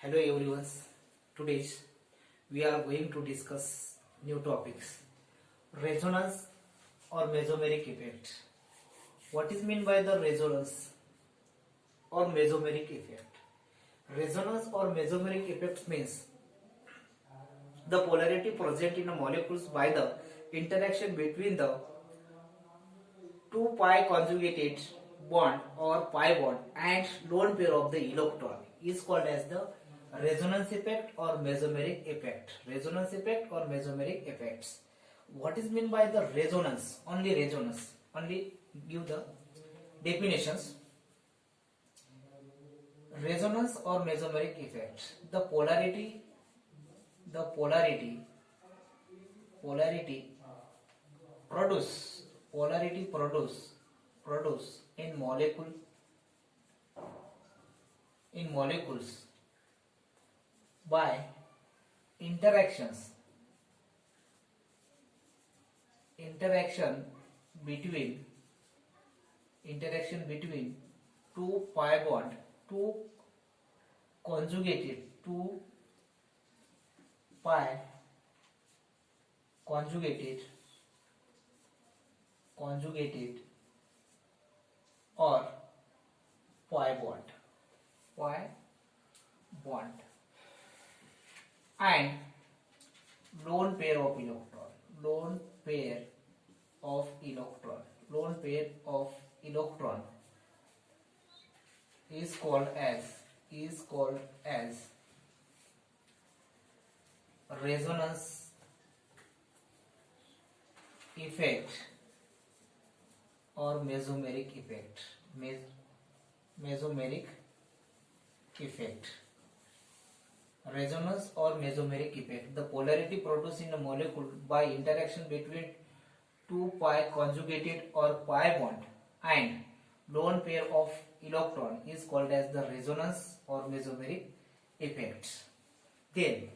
Hello everyone. Today we are going to discuss new topics. Resonance or mesomeric effect. What is meant by the resonance or mesomeric effect? Resonance or mesomeric effect means the polarity present in the molecules by the interaction between the two pi conjugated bond or pi bond and lone pair of the electron is called as the resonance effect or mesomeric effect. Resonance effect or mesomeric effects. What is meant by the resonance? Only resonance. Only give the definitions. Resonance or mesomeric effect. The polarity produce produce in molecules by interactions interaction between two pi bond, two pi conjugated or pi bond and lone pair of electron is called as resonance effect or mesomeric effect. Mesomeric effect. Resonance or mesomeric effect. The polarity produced in a molecule by interaction between two pi conjugated or pi bond and lone pair of electron is called as the resonance or mesomeric effect. Then,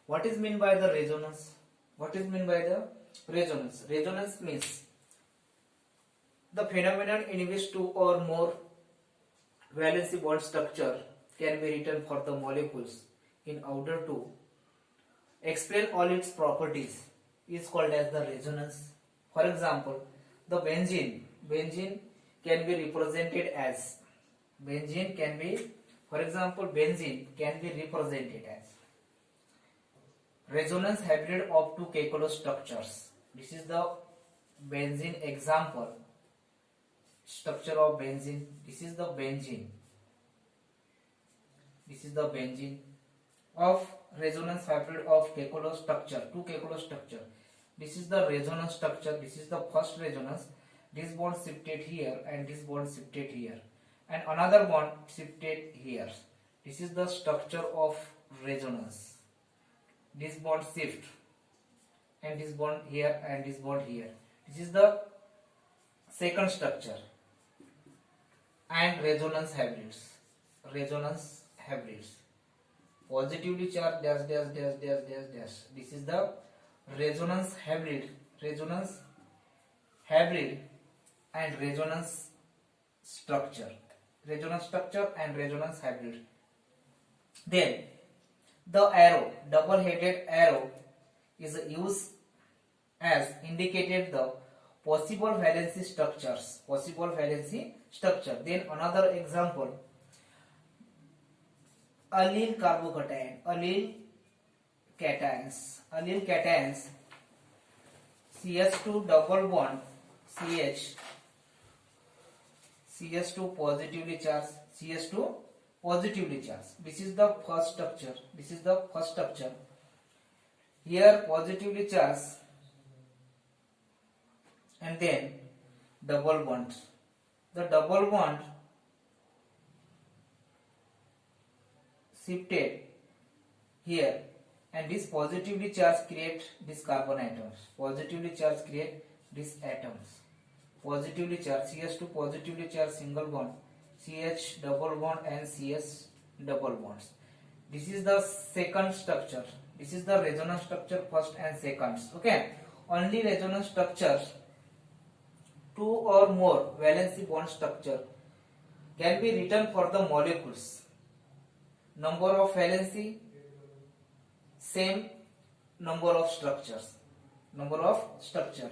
what is meant by the resonance? Resonance means the phenomenon in which two or more valency bond structure can be written for the molecules in order to explain all its properties is called as the resonance. For example, the benzene can be represented as benzene can be represented as resonance hybrid of two Kekulé structures. This is the benzene example. Structure of benzene. This is the benzene of resonance hybrid of Kekulé structure, two Kekulé structure. This is the resonance structure. This is the first resonance. This bond shifted here and this bond shifted here and another bond shifted here. This is the structure of resonance. This bond shift and this bond here and this bond here. This is the second structure. And resonance hybrids. Positively charged dash dash dash dash dash dash. This is the resonance hybrid and resonance structure and resonance hybrid. Then the arrow, double-headed arrow, is used as indicated the possible valency structure. Then another example, allyl cations, CH2 double bond CH2 positively charged, This is the first structure. Here positively charged and then double bond. The double bond shifted here and this positively charged create these carbon atoms. Positively charged create these atoms. Positively charged CH2 positively charged single bond, CH double bond and CS double bonds. This is the second structure. This is the resonance structure first and second. Okay. Only resonance structures, two or more valency bond structure can be written for the molecules number of valency, same number of structures. Number of structure.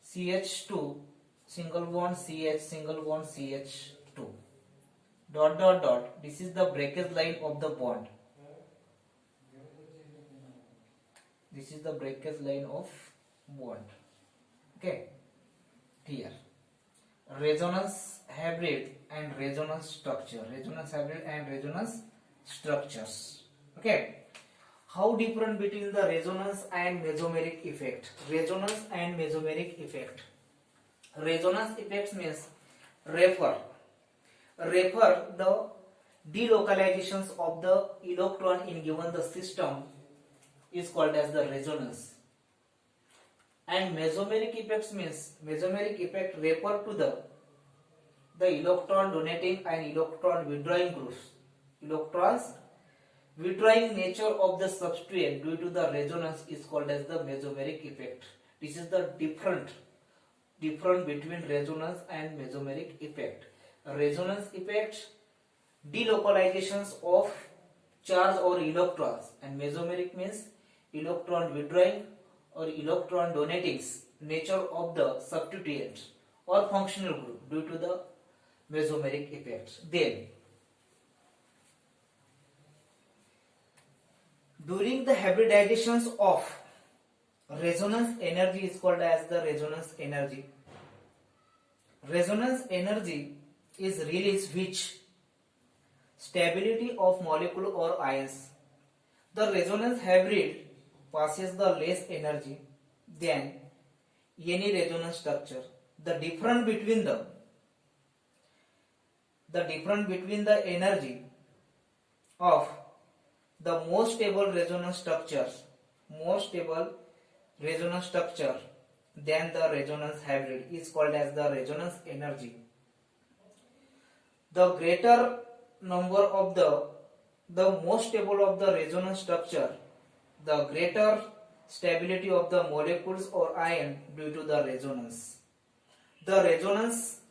CH2 single bond CH single bond CH2 dot dot dot. This is the breakage line of the bond. This is the breakage line of bond. Okay, here resonance hybrid and resonance structure. Resonance hybrid and resonance structures. Okay, how different between the resonance and mesomeric effect? Resonance and mesomeric effect. Resonance effects means refer the delocalizations of the electron in given the system is called as the resonance. And mesomeric effects means mesomeric effect refer to the electron donating and electron withdrawing groups. Electrons withdrawing nature of the substrate due to the resonance is called as the mesomeric effect. This is the different between resonance and mesomeric effect. Resonance effect delocalizations of charge or electrons, and mesomeric means electron withdrawing or electron donating nature of the substituent or functional group due to the mesomeric effect. Then during the hybridizations of resonance energy is called as the resonance energy. Resonance energy is released which stability of molecule or ions. The resonance hybrid passes the less energy than any resonance structure. The difference between the energy of the more stable resonance structure than the resonance hybrid is called as the resonance energy. The greater number of the more stable of the resonance structure, the greater stability of the molecules or ion due to the resonance. The resonance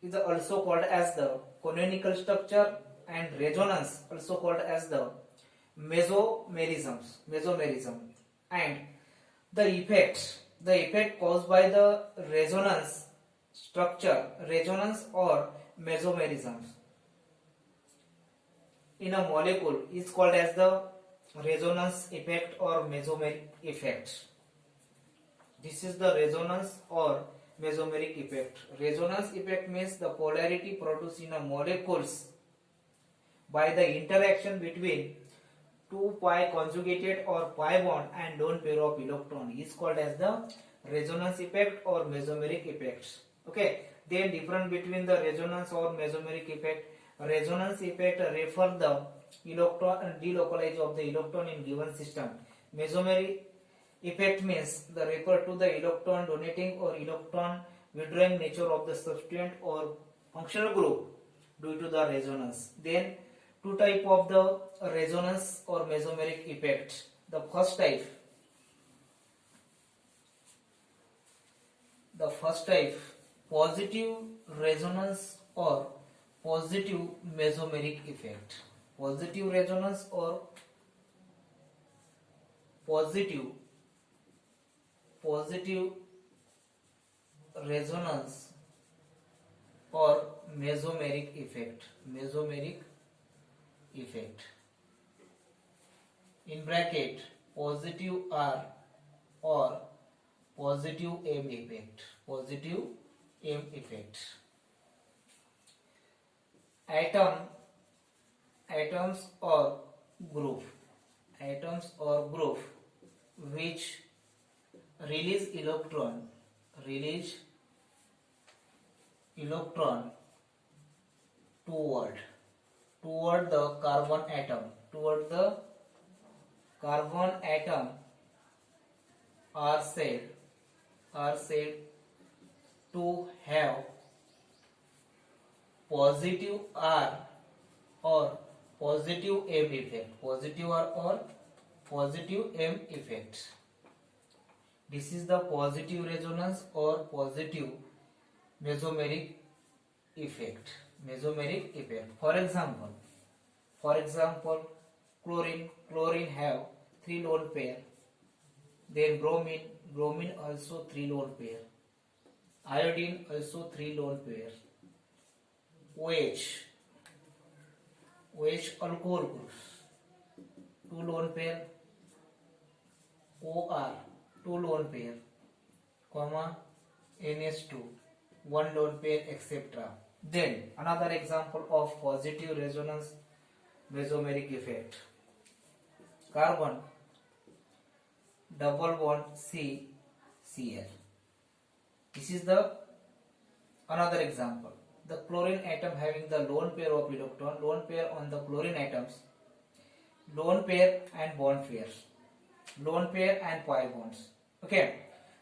is also called as the canonical structure, and resonance also called as the mesomerism. And the effect caused by the resonance structure, resonance or mesomerism in a molecule is called as the resonance effect or mesomeric effect. This is the resonance or mesomeric effect. Resonance effect means the polarity produced in a molecules by the interaction between two pi conjugated or pi bond and lone pair of electron is called as the resonance effect or mesomeric effect. Okay, then difference between the resonance or mesomeric effect. Resonance effect refer the electron delocalize of the electron in given system. Mesomeric effect means the refer to the electron donating or electron withdrawing nature of the substituent or functional group due to the resonance. Then two type of the resonance or mesomeric effect. The first type positive resonance or positive mesomeric effect. Positive resonance or positive resonance or mesomeric effect. In bracket positive R or positive M effect. Atoms or group which release electron toward the carbon atom are said to have positive R or positive M effect. Positive R or positive M effect. This is the positive resonance or positive mesomeric effect. Mesomeric effect. For example, chlorine have 3 lone pair. Then bromine also 3 lone pair. Iodine also 3 lone pair. OH alcohol groups 2 lone pair. OR 2 lone pair, comma NH2 1 lone pair, etc. Then another example of positive resonance mesomeric effect. Carbon double bond CCl. This is the another example. The chlorine atom having the lone pair of electron, lone pair on the chlorine atoms, lone pair and bond pairs, lone pair and pi bonds. Okay,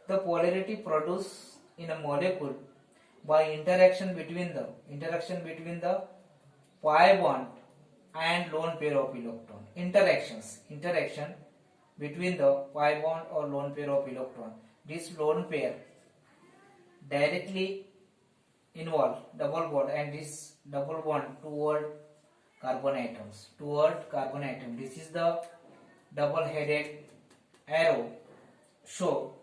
the polarity produced in a molecule by interaction between the pi bond and lone pair of electron. Interaction between the pi bond or lone pair of electron. This lone pair directly involve double bond and this double bond toward carbon atoms. This is the double headed arrow show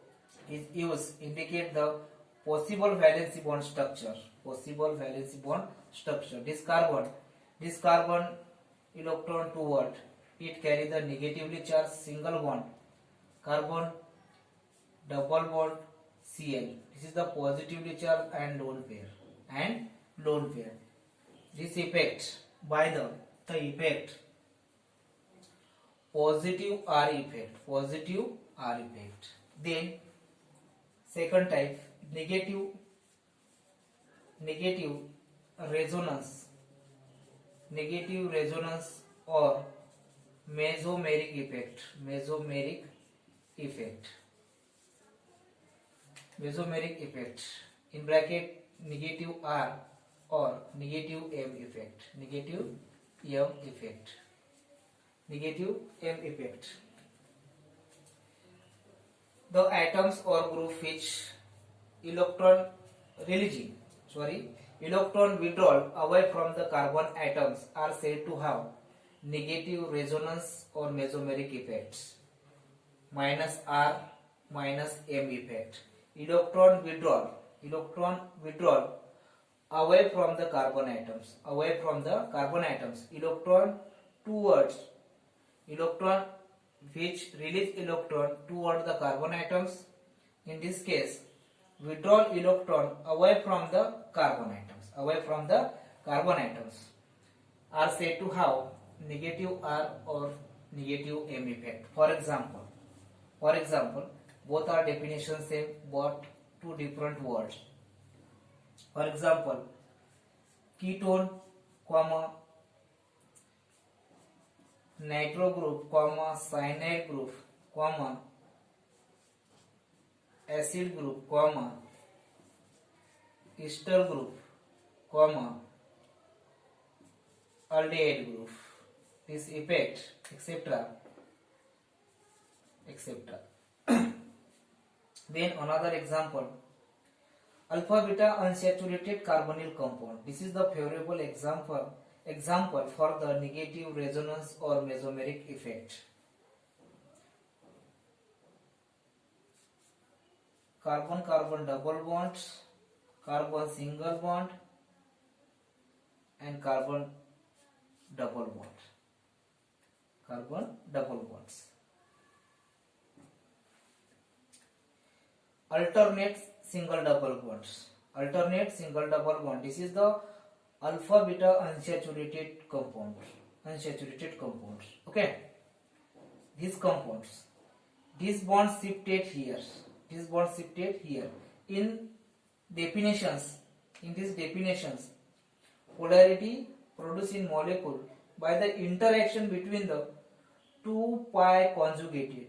is used indicate the possible valency bond structure. This carbon electron toward it carry the negatively charged single bond carbon double bond Cl. This is the positively charged and lone pair. This effect by the effect positive R effect. Then second type negative resonance or mesomeric effect. In bracket negative R or negative M effect. The atoms or group which electron withdrawal away from the carbon atoms are said to have negative resonance or mesomeric effects. Minus R minus M effect. Electron withdrawal away from the carbon atoms. Electron which release electron toward the carbon atoms. In this case, withdrawal electron away from the carbon atoms are said to have negative R or negative M effect. For example, both are definition same but two different words. For example, ketone, nitro group, cyanide group, acid group, ester group, aldehyde group. This effect, etc. Then another example, alpha beta unsaturated carbonyl compound. This is the favorable example for the negative resonance or mesomeric effect. Carbon double bonds, carbon single bond and carbon double bonds. Alternate single double bonds. This is the alpha beta unsaturated compounds. Okay, these compounds, these bonds shifted here. In these definitions, polarity produced in molecule by the interaction between the 2 pi conjugated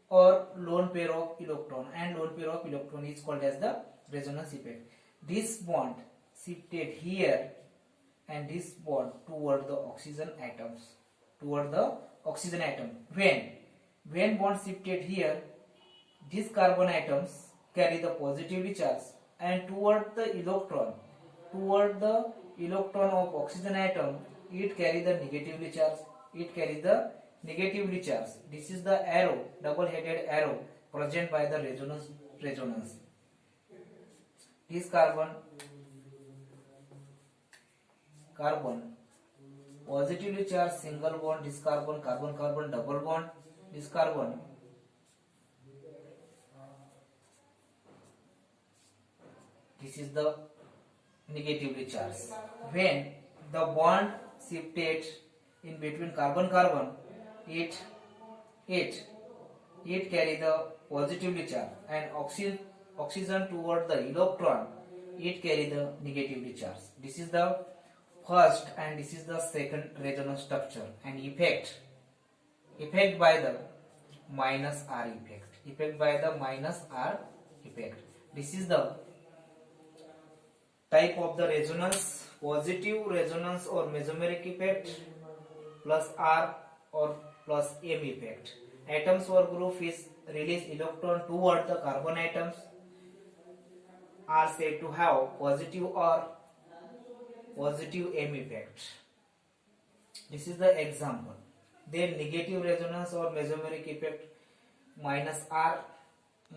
or lone pair of electron, and lone pair of electron is called as the resonance effect. This bond shifted here and this bond toward the oxygen atom. When bond shifted here, these carbon atoms carry the positively charged and toward the electron of oxygen atom, it carry the negatively charge. It carries the negatively charge. This is the arrow, double-headed arrow present by the resonance. This carbon positively charged single bond, this carbon double bond, this carbon this is the negatively charged. When the bond shifted in between carbon, it carry the positively charge, and oxygen toward the electron, it carry the negatively charge. This is the first and this is the second resonance structure, and effect by the minus R effect. This is the type of the resonance: positive resonance or mesomeric effect plus R or plus M effect. Atoms or group is release electron toward the carbon atoms are said to have positive M effect. This is the example. Then negative resonance or mesomeric effect, minus R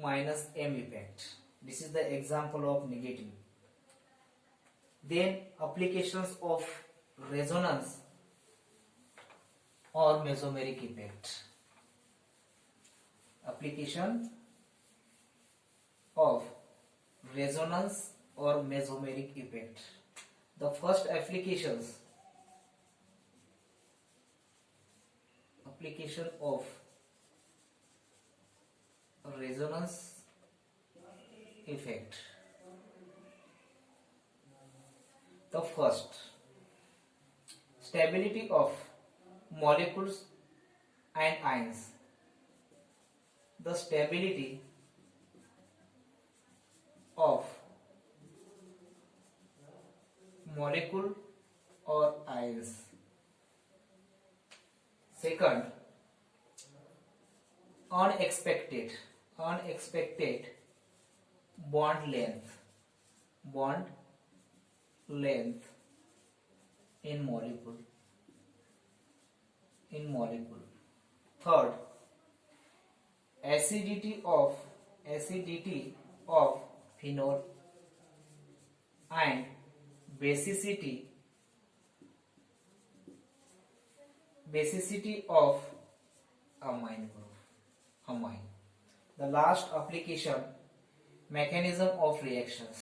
minus M effect. This is the example of negative. Then applications of resonance or mesomeric effect. Application of resonance or mesomeric effect. The first application of resonance effect. The first, stability of molecules and ions. The stability of molecule or ions. Second, unexpected bond length in molecule. Third, acidity of phenol and basicity of amine. The last application, mechanism of reactions.